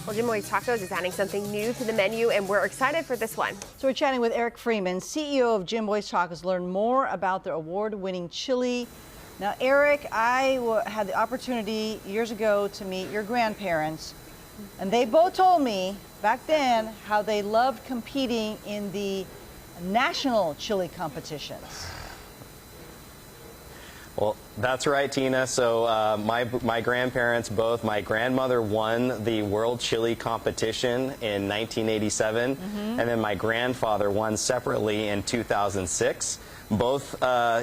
Well, Jimboy Tacos is adding something new to the menu, and we're excited for this one. So we're chatting with Erik Freeman, CEO of Jimboy's Tacos, to learn more about their award-winning chili. Now, Erik, I had the opportunity years ago to meet your grandparents, and they both told me back then how they loved competing in the national chili competitions. Well, that's right, Tina. So my grandparents both, my grandmother won the World Chili Competition in 1987, and then my grandfather won separately in 2006. Both,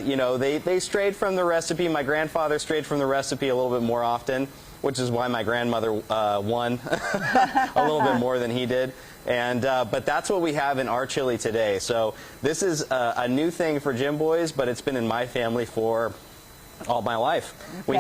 you know, they strayed from the recipe. My grandfather strayed from the recipe a little bit more often, which is why my grandmother won a little bit more than he did. And but that's what we have in our chili today. So this is a new thing for Jimboy's, but it's been in my family for all my life. Okay.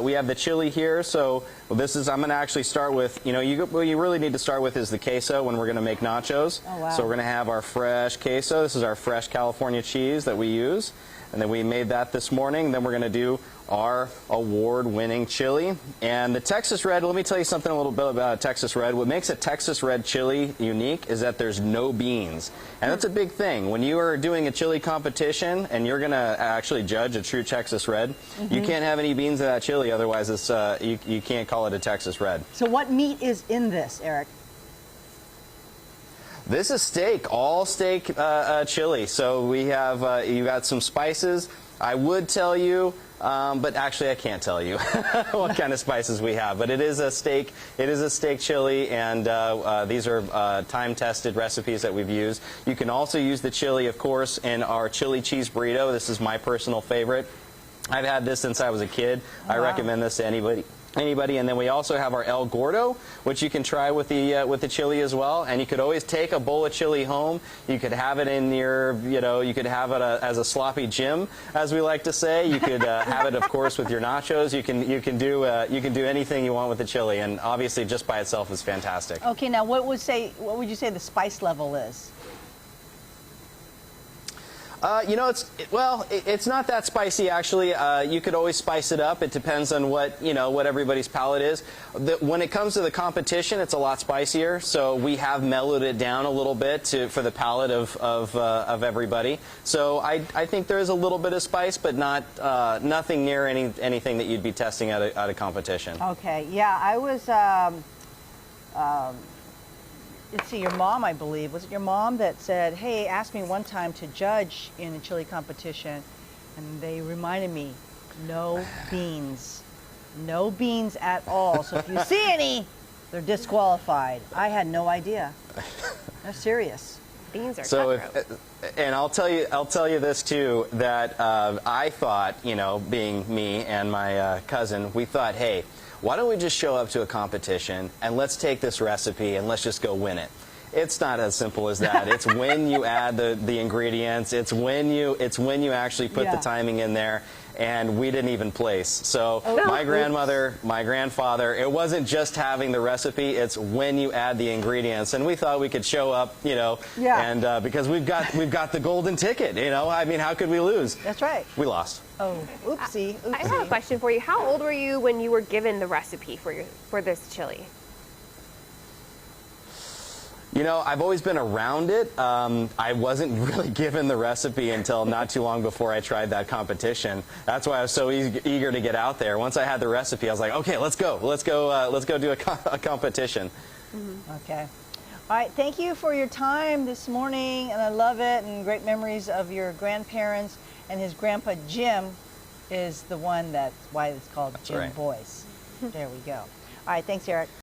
We have the chili here. So this is, I'm going to actually start with, you know, what you really need to start with is the queso when we're going to make nachos. Oh, wow. So we're going to have our fresh queso. This is our fresh California cheese that we use. And then we made that this morning. Then we're going to do our award-winning chili. And the Texas Red, let me tell you something a little bit about a Texas Red. What makes a Texas Red chili unique is that there's no beans. And that's a big thing. When you are doing a chili competition and you're going to actually judge a true Texas Red, you can't have any beans in that chili, otherwise it's, you can't call it a Texas Red. So what meat is in this, Erik? This is steak, all steak chili. So we have, you got some spices. I would tell you, but actually I can't tell you what kind of spices we have. But it is a steak chili, and these are time-tested recipes that we've used. You can also use the chili, of course, in our chili cheese burrito. This is my personal favorite. I've had this since I was a kid. Oh, I recommend this to anybody. And then we also have our El Gordo, which you can try with the chili as well. And you could always take a bowl of chili home. You could have it in your, you know, you could have it as a sloppy Jim, as we like to say. You could have it, of course, with your nachos. You can do anything you want with the chili, and obviously just by itself is fantastic. Okay, now what would you say the spice level is? You know, it's not that spicy actually. You could always spice it up. It depends on what everybody's palate is. When it comes to the competition, it's a lot spicier. So we have mellowed it down a little bit for the palate of everybody. So I think there is a little bit of spice, but nothing near anything that you'd be testing at a competition. Okay, yeah, I was. Let's see, your mom, I believe, was it your mom that said, hey, asked me one time to judge in a chili competition, and they reminded me, no beans. No beans at all. So if you see any, they're disqualified. I had no idea. They're serious. Beans are so cutthroat. And I'll tell you this too, that I thought, you know, being me and my cousin, we thought, hey, why don't we just show up to a competition and let's take this recipe and let's just go win it. It's not as simple as that. It's when you add the ingredients. It's when you actually put the timing in there. And we didn't even place. So my grandmother, my grandfather, it wasn't just having the recipe, it's when you add the ingredients. And we thought we could show up, you know, and because we've got the golden ticket, you know. I mean, how could we lose? That's right. We lost. Oh, oopsie. I have a question for you. How old were you when you were given the recipe for this chili? You know, I've always been around it. I wasn't really given the recipe until not too long before I tried that competition. That's why I was so eager to get out there. Once I had the recipe, I was like, okay, let's go do a competition. Okay. All right, thank you for your time this morning, and I love it, and great memories of your grandparents, and his grandpa Jim is the one that's why it's called Jimboy's. There we go. All right, thanks, Erik.